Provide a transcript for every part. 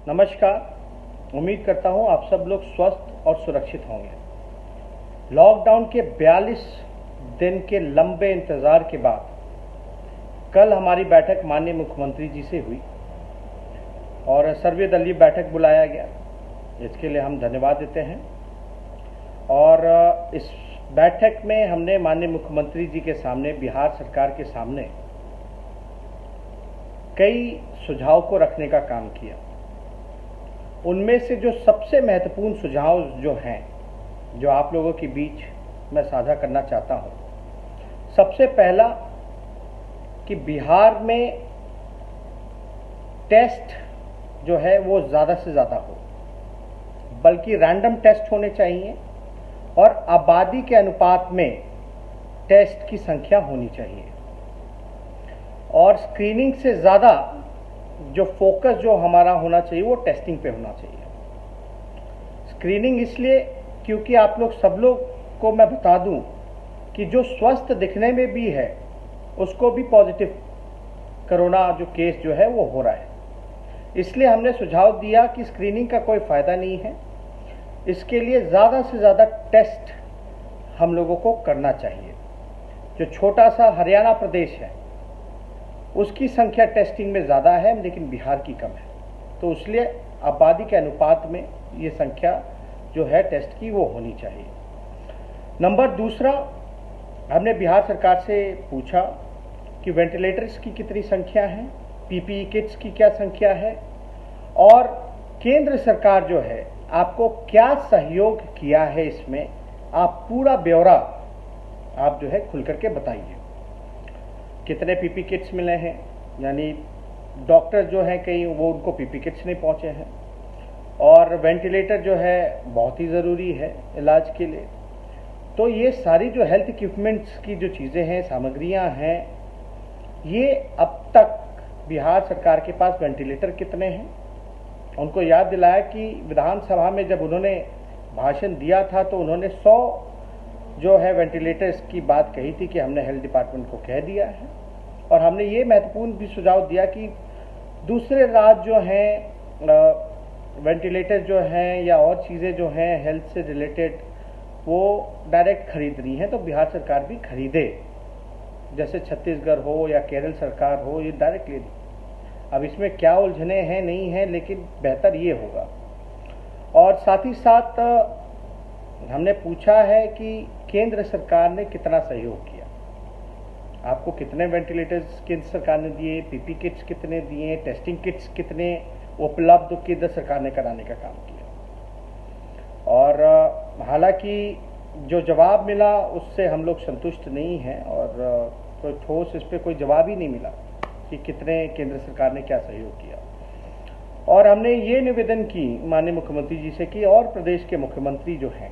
नमस्कार। उम्मीद करता हूं आप सब लोग स्वस्थ और सुरक्षित होंगे। लॉकडाउन के 42 दिन के लंबे इंतज़ार के बाद कल हमारी बैठक माननीय मुख्यमंत्री जी से हुई और सर्वदलीय बैठक बुलाया गया। इसके लिए हम धन्यवाद देते हैं। और इस बैठक में हमने माननीय मुख्यमंत्री जी के सामने, बिहार सरकार के सामने कई सुझाव को रखने का काम किया। उनमें से जो सबसे महत्वपूर्ण सुझाव जो हैं, जो आप लोगों के बीच मैं साझा करना चाहता हूं, सबसे पहला कि बिहार में टेस्ट जो है वो ज़्यादा से ज़्यादा हो, बल्कि रैंडम टेस्ट होने चाहिए और आबादी के अनुपात में टेस्ट की संख्या होनी चाहिए। और स्क्रीनिंग से ज़्यादा जो फोकस जो हमारा होना चाहिए वो टेस्टिंग पे होना चाहिए। स्क्रीनिंग इसलिए क्योंकि आप लोग सब लोग को मैं बता दूं कि जो स्वस्थ दिखने में भी है उसको भी पॉजिटिव कोरोना जो केस जो है वो हो रहा है। इसलिए हमने सुझाव दिया कि स्क्रीनिंग का कोई फ़ायदा नहीं है, इसके लिए ज़्यादा से ज़्यादा टेस्ट हम लोगों को करना चाहिए। जो छोटा सा हरियाणा प्रदेश है उसकी संख्या टेस्टिंग में ज़्यादा है, लेकिन बिहार की कम है, तो इसलिए आबादी के अनुपात में ये संख्या जो है टेस्ट की वो होनी चाहिए। नंबर दूसरा, हमने बिहार सरकार से पूछा कि वेंटिलेटर्स की कितनी संख्या है, पीपीई किट्स की क्या संख्या है और केंद्र सरकार जो है आपको क्या सहयोग किया है, इसमें आप पूरा ब्यौरा आप जो है खुल करके बताइए। कितने पीपी किट्स मिले हैं, यानी डॉक्टर जो हैं कई वो उनको पीपी किट्स नहीं पहुंचे हैं, और वेंटिलेटर जो है बहुत ही ज़रूरी है इलाज के लिए। तो ये सारी जो हेल्थ इक्विपमेंट्स की जो चीज़ें हैं, सामग्रियां हैं, ये अब तक बिहार सरकार के पास वेंटिलेटर कितने हैं। उनको याद दिलाया कि विधानसभा में जब उन्होंने भाषण दिया था तो उन्होंने 100 जो है वेंटिलेटर्स की बात कही थी कि हमने हेल्थ डिपार्टमेंट को कह दिया है। और हमने ये महत्वपूर्ण भी सुझाव दिया कि दूसरे राज्य जो हैं वेंटिलेटर जो हैं या और चीज़ें जो हैं हेल्थ से रिलेटेड वो डायरेक्ट खरीदनी है तो बिहार सरकार भी खरीदे, जैसे छत्तीसगढ़ हो या केरल सरकार हो, ये डायरेक्ट ले। अब इसमें क्या उलझने हैं नहीं हैं, लेकिन बेहतर ये होगा। और साथ ही साथ हमने पूछा है कि केंद्र सरकार ने कितना सहयोग किया, आपको कितने वेंटिलेटर्स केंद्र सरकार ने दिए, पीपी किट्स कितने दिए, टेस्टिंग किट्स कितने उपलब्ध केंद्र सरकार ने कराने का काम किया। और हालांकि जो जवाब मिला उससे हम लोग संतुष्ट नहीं हैं और कोई ठोस इस पर कोई जवाब ही नहीं मिला कि कितने केंद्र सरकार ने क्या सहयोग किया। और हमने ये निवेदन की माननीय मुख्यमंत्री जी से कि और प्रदेश के मुख्यमंत्री जो हैं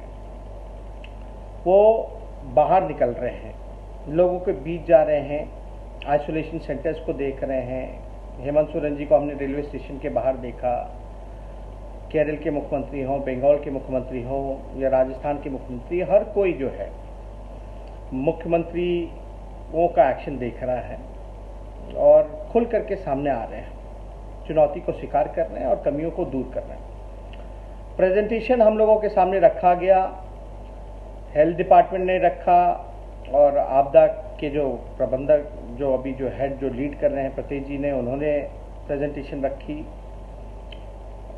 वो बाहर निकल रहे हैं, लोगों के बीच जा रहे हैं, आइसोलेशन सेंटर्स को देख रहे हैं। हेमंत सोरेन जी को हमने रेलवे स्टेशन के बाहर देखा। केरल के मुख्यमंत्री हों, बंगाल के मुख्यमंत्री हों या राजस्थान के मुख्यमंत्री, हर कोई जो है मुख्यमंत्रियों का एक्शन देख रहा है और खुल करके सामने आ रहे हैं, चुनौती को स्वीकार कर रहे हैं और कमियों को दूर कर रहे हैं। प्रेजेंटेशन हम लोगों के सामने रखा गया, हेल्थ डिपार्टमेंट ने रखा और आपदा के जो प्रबंधक जो अभी जो हेड जो लीड कर रहे हैं प्रतीक जी ने, उन्होंने प्रेजेंटेशन रखी।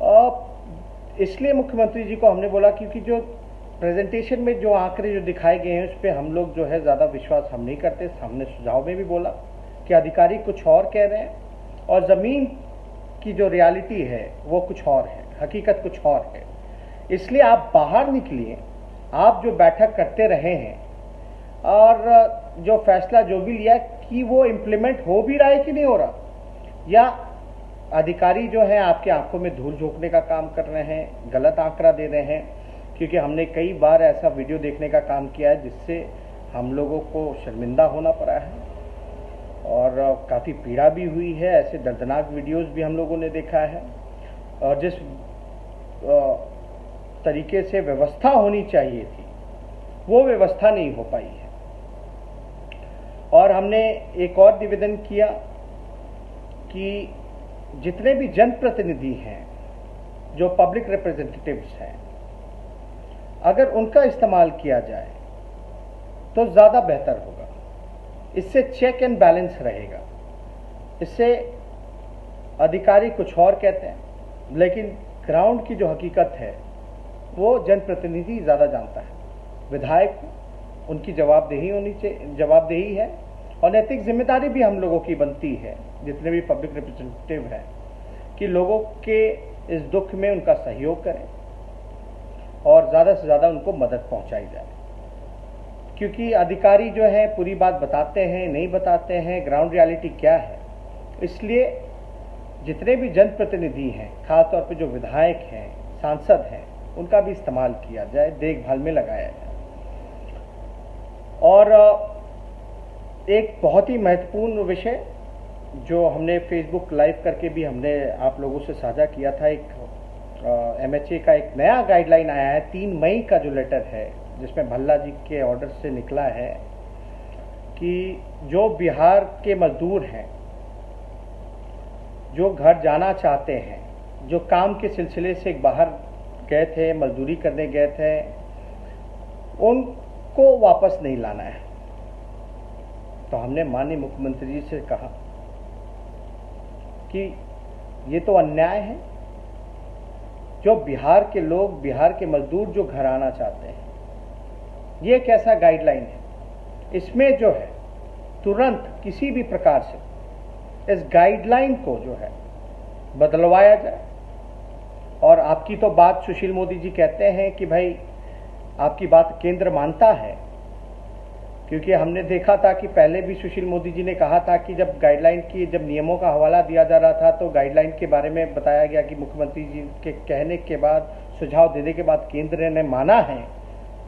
और इसलिए मुख्यमंत्री जी को हमने बोला क्योंकि जो प्रेजेंटेशन में जो आंकड़े जो दिखाए गए हैं उस पर हम लोग जो है ज़्यादा विश्वास हम नहीं करते। हमने सुझाव में भी बोला कि अधिकारी कुछ और कह रहे हैं और ज़मीन की जो रियलिटी है वो कुछ और है, हकीकत कुछ और है। इसलिए आप बाहर निकलिए, आप जो बैठक करते रहे हैं और जो फैसला जो भी लिया कि वो इम्प्लीमेंट हो भी रहा है कि नहीं हो रहा, या अधिकारी जो है आपके आंखों में धूल झोंकने का काम कर रहे हैं, गलत आंकड़ा दे रहे हैं। क्योंकि हमने कई बार ऐसा वीडियो देखने का काम किया है जिससे हम लोगों को शर्मिंदा होना पड़ा है और काफ़ी पीड़ा भी हुई है। ऐसे दर्दनाक वीडियोस भी हम लोगों ने देखा है और जिस तरीके से व्यवस्था होनी चाहिए थी वो व्यवस्था नहीं हो पाई है। और हमने एक और निवेदन किया कि जितने भी जनप्रतिनिधि हैं जो पब्लिक रिप्रेजेंटेटिव्स हैं, अगर उनका इस्तेमाल किया जाए तो ज़्यादा बेहतर होगा। इससे चेक एंड बैलेंस रहेगा। इससे अधिकारी कुछ और कहते हैं, लेकिन ग्राउंड की जो हकीकत है वो जनप्रतिनिधि ज़्यादा जानता है। विधायक उनकी जवाबदेही है और नैतिक जिम्मेदारी भी हम लोगों की बनती है, जितने भी पब्लिक रिप्रेजेंटेटिव हैं, कि लोगों के इस दुख में उनका सहयोग करें और ज़्यादा से ज़्यादा उनको मदद पहुंचाई जाए। क्योंकि अधिकारी जो है पूरी बात बताते हैं, नहीं बताते हैं, ग्राउंड रियलिटी क्या है। इसलिए जितने भी जनप्रतिनिधि हैं, खासतौर पे जो विधायक हैं, सांसद हैं, उनका भी इस्तेमाल किया जाए, देखभाल में लगाया जाए। और एक बहुत ही महत्वपूर्ण विषय जो हमने फेसबुक लाइव करके भी हमने आप लोगों से साझा किया था, एक MHA का एक नया गाइडलाइन आया है 3 मई का जो लेटर है, जिसमें भल्ला जी के ऑर्डर से निकला है कि जो बिहार के मजदूर हैं, जो घर जाना चाहते हैं, जो काम के सिलसिले से बाहर गए थे, मजदूरी करने गए थे, उनको वापस नहीं लाना है। तो हमने माननीय मुख्यमंत्री जी से कहा कि ये तो अन्याय है। जो बिहार के लोग, बिहार के मजदूर जो घर आना चाहते हैं, ये एक ऐसा गाइडलाइन है, इसमें जो है तुरंत किसी भी प्रकार से इस गाइडलाइन को जो है बदलवाया जाए। और आपकी तो बात सुशील मोदी जी कहते हैं कि भाई आपकी बात केंद्र मानता है, क्योंकि हमने देखा था कि पहले भी सुशील मोदी जी ने कहा था कि जब गाइडलाइन की जब नियमों का हवाला दिया जा रहा था तो गाइडलाइन के बारे में बताया गया कि मुख्यमंत्री जी के कहने के बाद, सुझाव देने के बाद केंद्र ने माना है।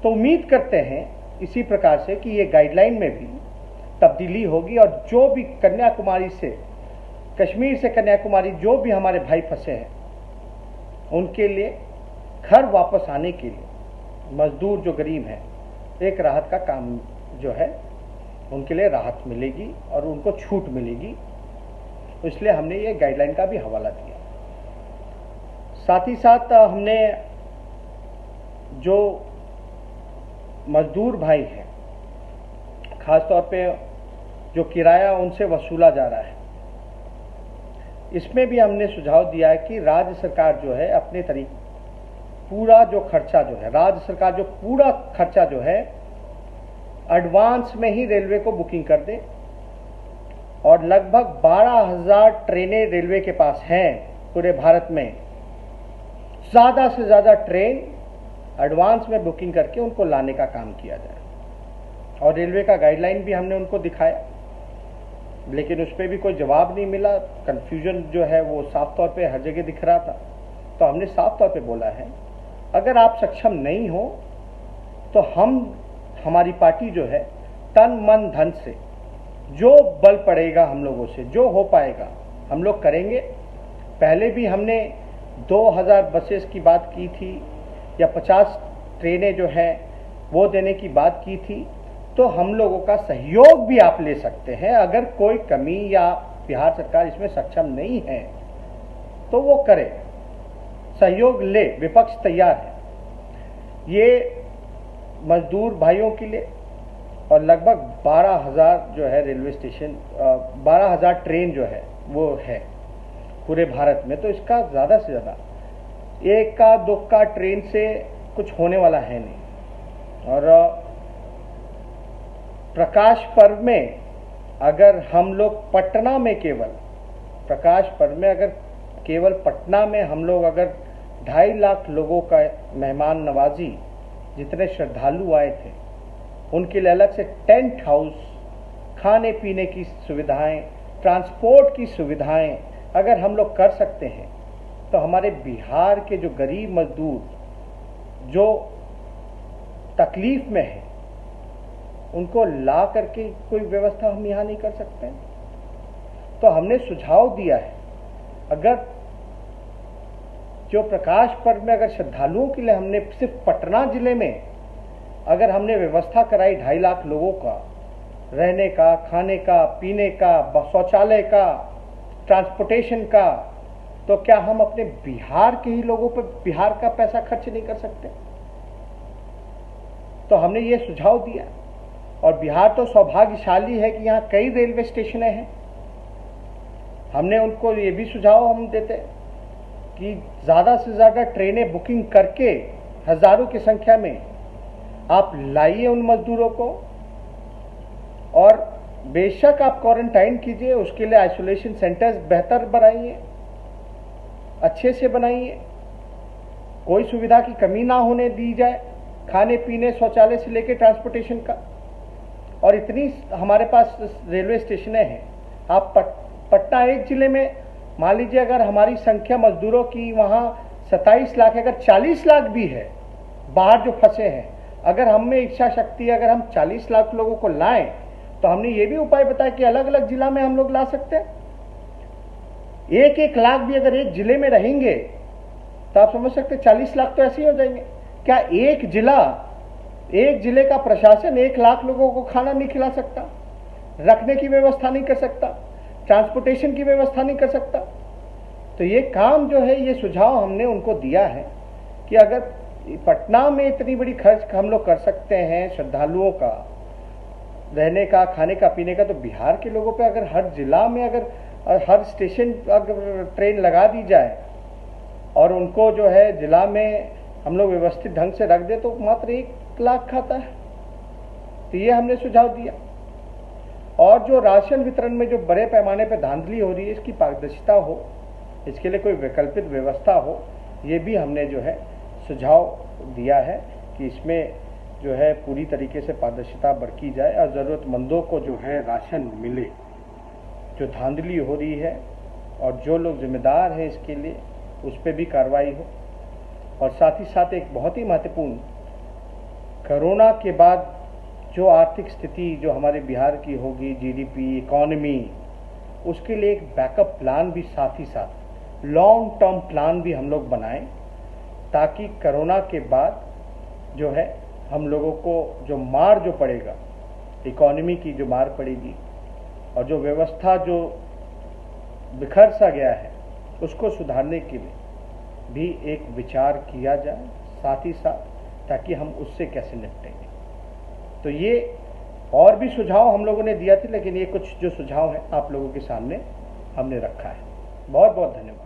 तो उम्मीद करते हैं इसी प्रकार से कि ये गाइडलाइन में भी तब्दीली होगी और जो भी कन्याकुमारी से, कश्मीर से कन्याकुमारी जो भी हमारे भाई फंसे हैं, उनके लिए घर वापस आने के लिए, मजदूर जो गरीब हैं, एक राहत का काम जो है, उनके लिए राहत मिलेगी और उनको छूट मिलेगी। तो इसलिए हमने ये गाइडलाइन का भी हवाला दिया। साथ ही साथ हमने जो मजदूर भाई हैं, खासतौर पे जो किराया उनसे वसूला जा रहा है, इसमें भी हमने सुझाव दिया है कि राज्य सरकार जो है अपने तरीके पूरा जो खर्चा जो है, राज्य सरकार जो पूरा खर्चा जो है एडवांस में ही रेलवे को बुकिंग कर दे। और लगभग 12,000 ट्रेनें रेलवे के पास हैं पूरे भारत में। ज़्यादा से ज़्यादा ट्रेन एडवांस में बुकिंग करके उनको लाने का काम किया जाए। और रेलवे का गाइडलाइन भी हमने उनको दिखाया, लेकिन उस पर भी कोई जवाब नहीं मिला। कन्फ्यूजन जो है वो साफ तौर पे हर जगह दिख रहा था। तो हमने साफ तौर पे बोला है, अगर आप सक्षम नहीं हो तो हमारी पार्टी जो है तन मन धन से जो बल पड़ेगा हम लोगों से, जो हो पाएगा हम लोग करेंगे। पहले भी हमने 2000 बसेस की बात की थी या 50 ट्रेनें जो हैं वो देने की बात की थी। तो हम लोगों का सहयोग भी आप ले सकते हैं। अगर कोई कमी या बिहार सरकार इसमें सक्षम नहीं है तो वो करे, सहयोग ले, विपक्ष तैयार है। ये मजदूर भाइयों के लिए और लगभग 12,000 जो है रेलवे स्टेशन, 12,000 ट्रेन जो है वो है पूरे भारत में। तो इसका ज़्यादा से ज़्यादा एक का दो का ट्रेन से कुछ होने वाला है नहीं। और प्रकाश पर्व में अगर हम लोग पटना में प्रकाश पर्व में अगर केवल पटना में हम लोग अगर 2.5 लाख लोगों का मेहमान नवाजी, जितने श्रद्धालु आए थे, उनके लिए अलग से टेंट हाउस, खाने पीने की सुविधाएं, ट्रांसपोर्ट की सुविधाएं अगर हम लोग कर सकते हैं तो हमारे बिहार के जो गरीब मजदूर जो तकलीफ में है उनको ला करके कोई व्यवस्था हम यहाँ नहीं कर सकते हैं। तो हमने सुझाव दिया है, अगर जो प्रकाश पर्व में अगर श्रद्धालुओं के लिए हमने सिर्फ पटना जिले में अगर हमने व्यवस्था कराई 2.5 लाख लोगों का रहने का, खाने का, पीने का, शौचालय का, ट्रांसपोर्टेशन का, तो क्या हम अपने बिहार के ही लोगों पर बिहार का पैसा खर्च नहीं कर सकते? तो हमने ये सुझाव दिया। और बिहार तो सौभाग्यशाली है कि यहाँ कई रेलवे स्टेशन हैं। हमने उनको ये भी सुझाव हम देते कि ज़्यादा से ज़्यादा ट्रेनें बुकिंग करके हज़ारों की संख्या में आप लाइए उन मजदूरों को, और बेशक आप क्वारंटाइन कीजिए, उसके लिए आइसोलेशन सेंटर्स बेहतर बनाइए, अच्छे से बनाइए, कोई सुविधा की कमी ना होने दी जाए, खाने पीने शौचालय से लेकर ट्रांसपोर्टेशन का। और इतनी हमारे पास रेलवे स्टेशनें हैं। आप पटना एक जिले में मान लीजिए, अगर हमारी संख्या मजदूरों की वहाँ 27 लाख है, अगर 40 लाख भी है बाहर जो फंसे हैं, अगर हम में इच्छा शक्ति, अगर हम 40 लाख लोगों को लाएं, तो हमने ये भी उपाय बताया कि अलग अलग जिला में हम लोग ला सकते हैं। 1-1 लाख भी अगर एक जिले में रहेंगे तो आप समझ सकते 40 लाख तो ऐसे ही हो जाएंगे। क्या एक जिले का प्रशासन 1 लाख लोगों को खाना नहीं खिला सकता, रखने की व्यवस्था नहीं कर सकता, ट्रांसपोर्टेशन की व्यवस्था नहीं कर सकता? तो ये काम जो है, ये सुझाव हमने उनको दिया है कि अगर पटना में इतनी बड़ी खर्च हम लोग कर सकते हैं श्रद्धालुओं का रहने का, खाने का, पीने का, तो बिहार के लोगों पे अगर हर जिला में अगर हर स्टेशन अगर ट्रेन लगा दी जाए और उनको जो है जिला में हम लोग व्यवस्थित ढंग से रख दे, तो मात्र 1 लाख खाता है। तो ये हमने सुझाव दिया। और जो राशन वितरण में जो बड़े पैमाने पर धांधली हो रही है, इसकी पारदर्शिता हो, इसके लिए कोई वैकल्पिक व्यवस्था हो, ये भी हमने जो है सुझाव दिया है कि इसमें जो है पूरी तरीके से पारदर्शिता बरती जाए और ज़रूरतमंदों को जो है राशन मिले। जो धांधली हो रही है और जो लोग जिम्मेदार हैं इसके लिए, उस पर भी कार्रवाई हो। और साथ ही साथ एक बहुत ही महत्वपूर्ण, कोरोना के बाद जो आर्थिक स्थिति जो हमारे बिहार की होगी, जीडीपी, इकोनॉमी, उसके लिए एक बैकअप प्लान भी, साथ ही साथ लॉन्ग टर्म प्लान भी हम लोग बनाएं, ताकि कोरोना के बाद जो है हम लोगों को जो मार जो पड़ेगा, इकोनॉमी की जो मार पड़ेगी और जो व्यवस्था जो बिखर सा गया है, उसको सुधारने के लिए भी एक विचार किया जाए साथ ही साथ, ताकि हम उससे कैसे निपटेंगे। तो ये और भी सुझाव हम लोगों ने दिया थे, लेकिन ये कुछ जो सुझाव हैं आप लोगों के सामने हमने रखा है। बहुत बहुत धन्यवाद।